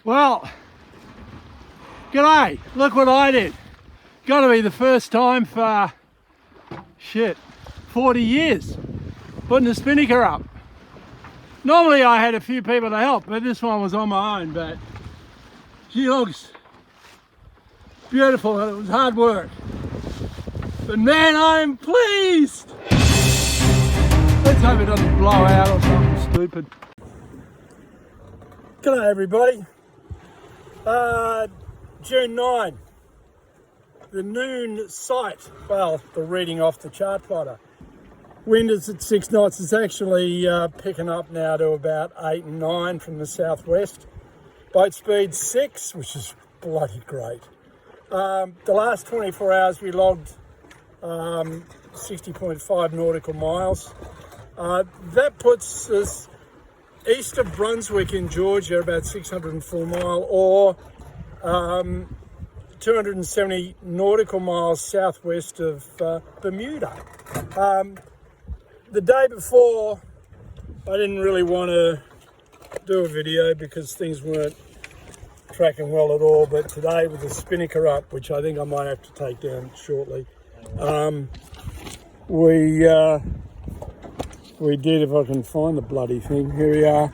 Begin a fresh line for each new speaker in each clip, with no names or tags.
Well, g'day, look what I did. Got to be the first time for, 40 years, putting a spinnaker up. Normally I had a few people to help, but this one was on my own, but she looks beautiful and it was hard work. But man, I'm pleased. Let's hope it doesn't blow out or something stupid. G'day everybody. June 9, the noon sight. Well, the reading off the chart plotter. Wind is at 6 knots. It's actually picking up now to about 8 and 9 from the southwest. Boat speed 6, which is bloody great. The last 24 hours we logged 60.5 nautical miles. That puts us east of Brunswick in Georgia, about 604 mile, or 270 nautical miles southwest of Bermuda. The day before, I didn't really want to do a video because things weren't tracking well at all, but today with the spinnaker up, which I think I might have to take down shortly, we did, if I can find the bloody thing, here we are,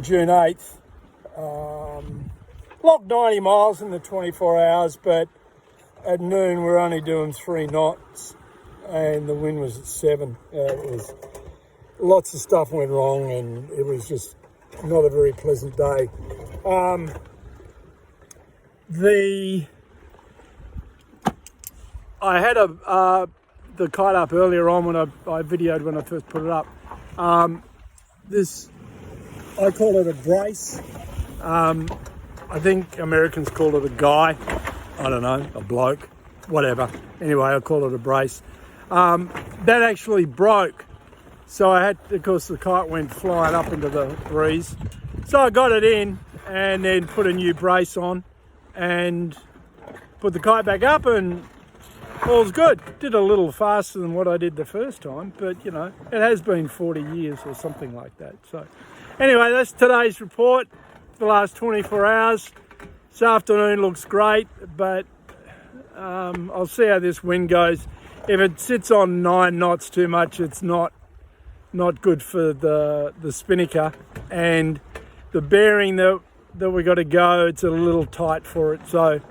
June 8th, logged 90 miles in the 24 hours, but at noon we're only doing 3 knots and the wind was at 7. It was, lots of stuff went wrong and it was just not a very pleasant day. I had the kite up earlier on when I videoed when I first put it up. This, I call it a brace. I think Americans call it a guy. I don't know, a bloke, whatever. Anyway, I call it a brace. That actually broke. So I had, of course, the kite went flying up into the breeze. So I got it in and then put a new brace on and put the kite back up and all's good. Did a little faster than what I did the first time, but you know, it has been 40 years or something like that. So anyway, that's today's report for the last 24 hours. This afternoon looks great, but I'll see how this wind goes. If it sits on 9 knots too much, it's not good for the spinnaker, and the bearing that we got to go, it's a little tight for it, so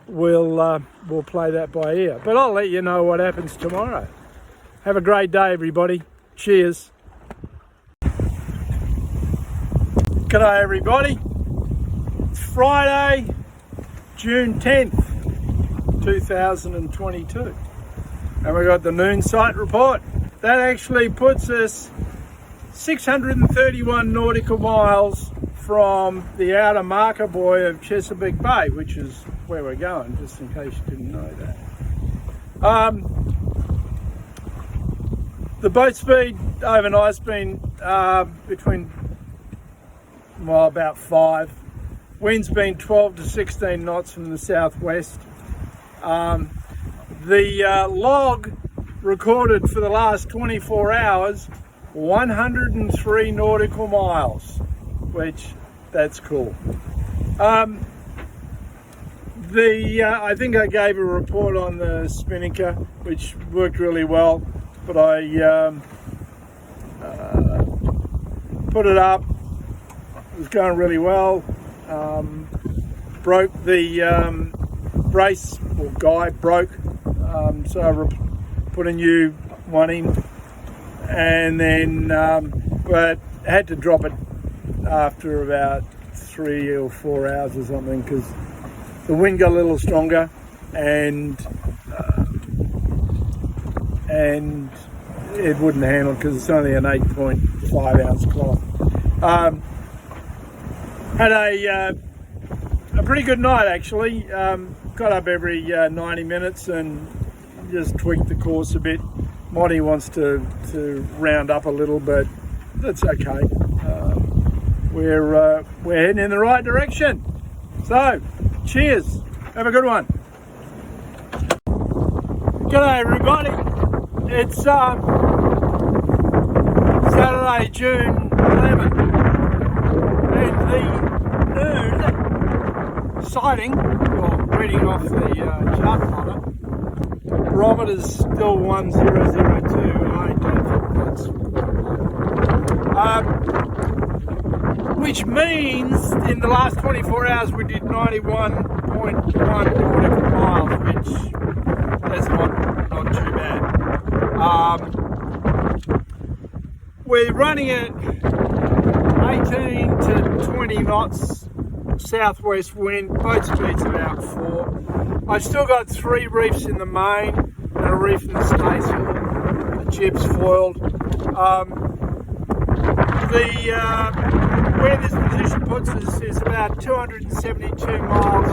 we'll play that by ear. But I'll let you know what happens tomorrow. Have a great day, everybody. Cheers. G'day, everybody. It's Friday, June 10th, 2022. And we got the noon sight report. That actually puts us 631 nautical miles from the outer marker buoy of Chesapeake Bay, which is where we're going, just in case you didn't know that. The boat speed overnight's been between, well, about 5. Wind's been 12 to 16 knots from the southwest. The log recorded for the last 24 hours, 103 nautical miles, which, that's cool. I think I gave a report on the spinnaker, which worked really well, but I put it up, it was going really well, broke the brace, or guy broke, so I put a new one in, and then but I had to drop it after about 3 or 4 hours or something because the wind got a little stronger and it wouldn't handle because it's only an 8.5 ounce cloth. Had a pretty good night actually. Got up every 90 minutes and just tweaked the course a bit. Monty wants to round up a little, but that's okay. We're heading in the right direction. So, cheers. Have a good one. G'day everybody. It's Saturday, June 11th, and the sighting, or reading off the chart plotter, barometer's still 1002, and I don't think that's which means in the last 24 hours we did 91.1 nautical miles, which is not too bad. We're running at 18 to 20 knots southwest wind, boat speed's about 4. I've still got 3 reefs in the main and a reef in the staysail. The jib's foiled. Where this position puts us is about 272 miles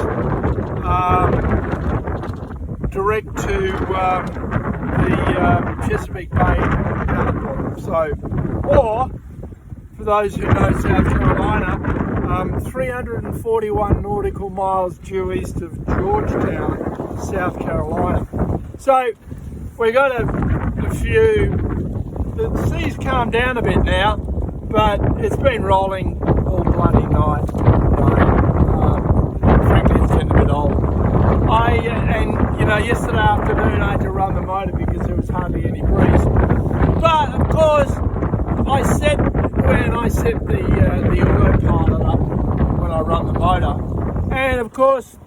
direct to the Chesapeake Bay counterpart. So, or for those who know South Carolina, 341 nautical miles due east of Georgetown, South Carolina. So we got a few. The sea's calmed down a bit now, but it's been rolling all bloody night. Frankly, it's getting a bit old. Yesterday afternoon I had to run the motor because there was hardly any breeze. But of course, I set the autopilot up when I run the motor, and of course,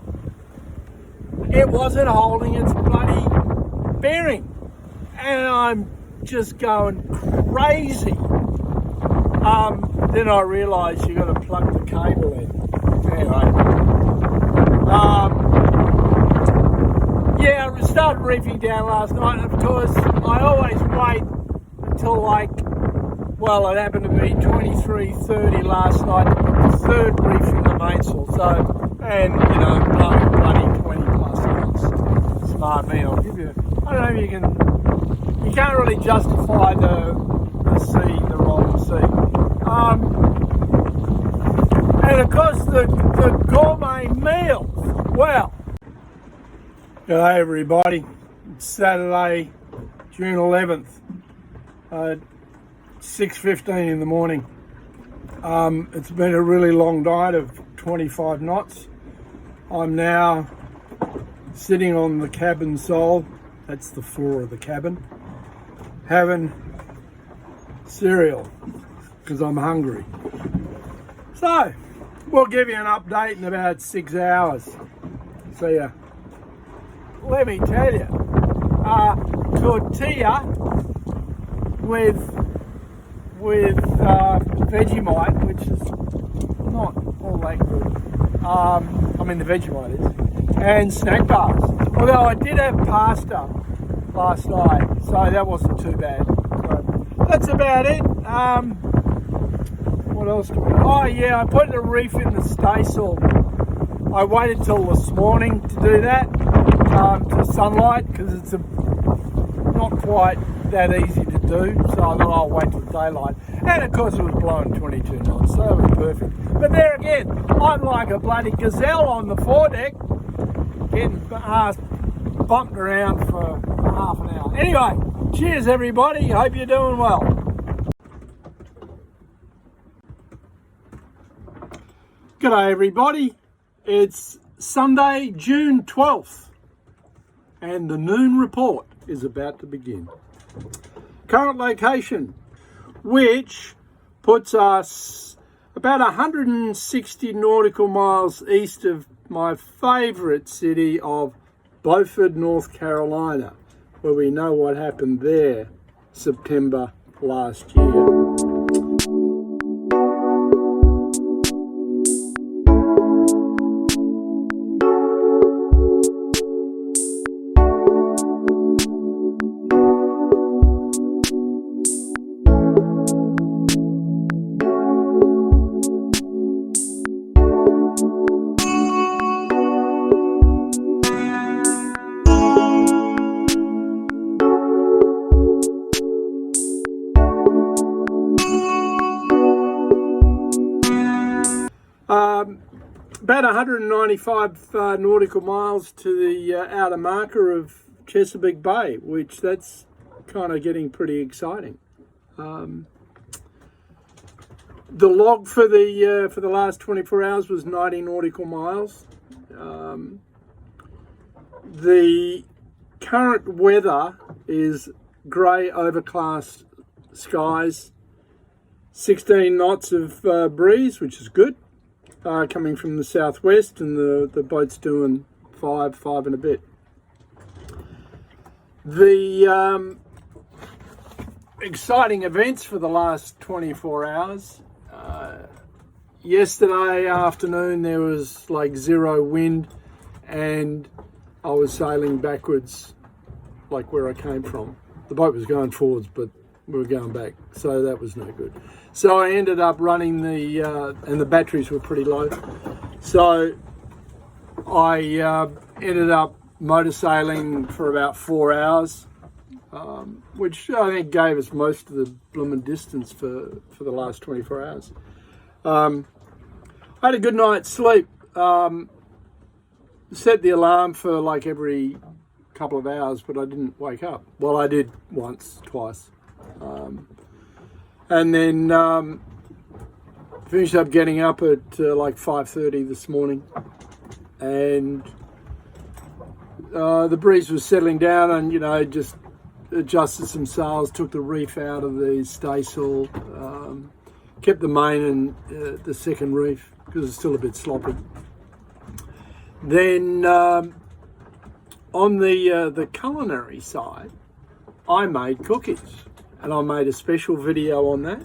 it wasn't holding its bloody bearing, and I'm just going crazy. Then I realised you got to plug the cable in. Anyway, yeah, I started reefing down last night, and of course, I always wait until it happened to be 23:30 last night to put the 3rd reef in the mainsail. So, and blowing bloody 20 plus knots. Smart me, I'll give you. I don't know if you can't really justify the rolling sea. And of course the gourmet meal. Well, g'day everybody. It's Saturday, June 11th, 6:15 in the morning. It's been a really long night of 25 knots. I'm now sitting on the cabin sole. That's the floor of the cabin, having cereal because I'm hungry. So we'll give you an update in about 6 hours. See ya. Let me tell you, tortilla with Vegemite, which is not all that good. The Vegemite is, and snack bars. Although I did have pasta last night, so that wasn't too bad. So that's about it. What else do we? Oh yeah, I put a reef in the staysail. I waited till this morning to do that, to sunlight, because it's not quite that easy to do. So I thought I'll wait till daylight. And of course it was blowing 22 knots, so that was perfect. But there again, I'm like a bloody gazelle on the foredeck, getting bumped around for half an hour. Anyway, cheers everybody, hope you're doing well. G'day everybody, it's Sunday, June 12th, and the noon report is about to begin. Current location, which puts us about 160 nautical miles east of my favourite city of Beaufort, North Carolina, where we know what happened there September last year. About 195 nautical miles to the outer marker of Chesapeake Bay, which that's kind of getting pretty exciting. The log for the last 24 hours was 90 nautical miles. The current weather is grey overcast skies, 16 knots of breeze, which is good, coming from the southwest, and the boat's doing five and a bit. The exciting events for the last 24 hours. Yesterday afternoon there was like zero wind, and I was sailing backwards like where I came from. The boat was going forwards, but we were going back, so that was no good. So I ended up running and the batteries were pretty low, so I ended up motor sailing for about 4 hours, which I think gave us most of the blooming distance for the last 24 hours. I had a good night's sleep. Set the alarm for like every couple of hours, but I didn't wake up. Well, I did once, twice. And then finished up getting up at like 5:30 this morning, and the breeze was settling down, and just adjusted some sails, took the reef out of the staysail, kept the main and the second reef because it's still a bit sloppy. Then on the culinary side, I made cookies, and I made a special video on that.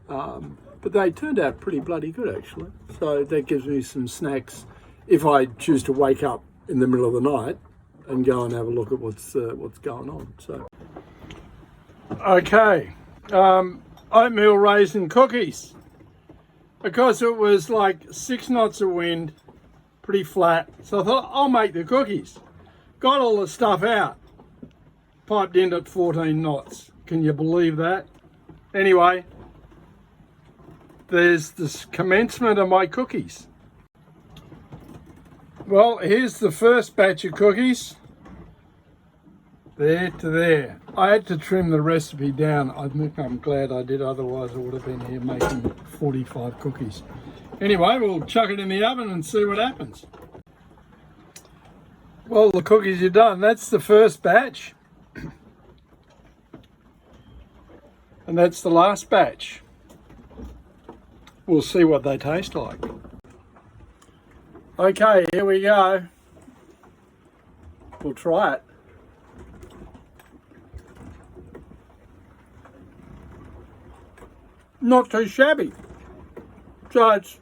But they turned out pretty bloody good, actually. So that gives me some snacks if I choose to wake up in the middle of the night and go and have a look at what's going on. So, okay, oatmeal raisin cookies. Because it was like 6 knots of wind, pretty flat. So I thought, I'll make the cookies. Got all the stuff out. Piped in at 14 knots. Can you believe that? Anyway, there's this commencement of my cookies. Well, here's the first batch of cookies. There to there. I had to trim the recipe down. I think I'm glad I did, otherwise I would have been here making 45 cookies. Anyway, we'll chuck it in the oven and see what happens. Well, the cookies are done. That's the first batch. And that's the last batch. We'll see what they taste like. Okay, here we go. We'll try it. Not too shabby. So it's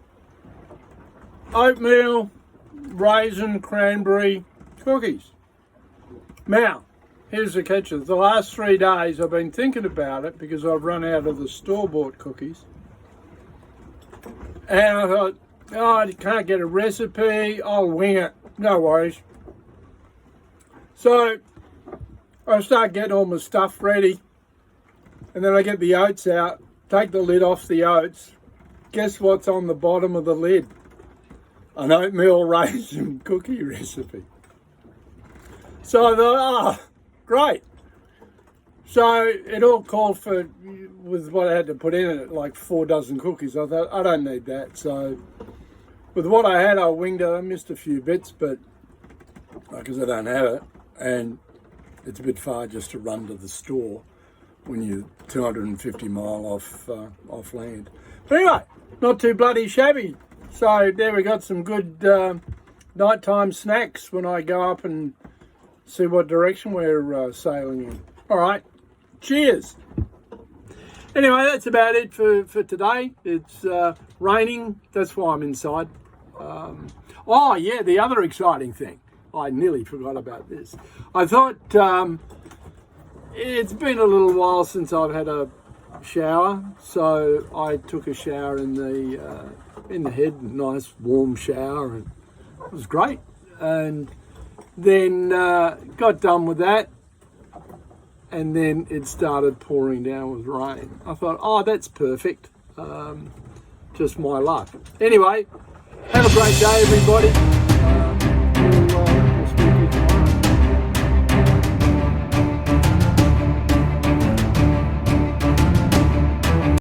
oatmeal, raisin, cranberry cookies. Now, here's the catch. The last 3 days I've been thinking about it because I've run out of the store-bought cookies. And I thought, oh, I can't get a recipe, I'll wing it, no worries. So I start getting all my stuff ready, and then I get the oats out, take the lid off the oats. Guess what's on the bottom of the lid? An oatmeal raisin cookie recipe. So I thought, oh, great. So it all called for, with what I had to put in it, like 4 dozen cookies. I thought, I don't need that. So with what I had, I winged it. I missed a few bits, but because I don't have it, and it's a bit far just to run to the store when you're 250 mile off land. But anyway, not too bloody shabby. So there we got some good nighttime snacks when I go up and see what direction we're sailing in. All right, cheers. Anyway, that's about it for today. It's raining, that's why I'm inside. Oh yeah, the other exciting thing, I nearly forgot about this. I thought it's been a little while since I've had a shower, so I took a shower in the head, nice warm shower, and it was great. And then got done with that, and then it started pouring down with rain. I thought, oh, that's perfect. Just my luck. Anyway, have a great day, everybody.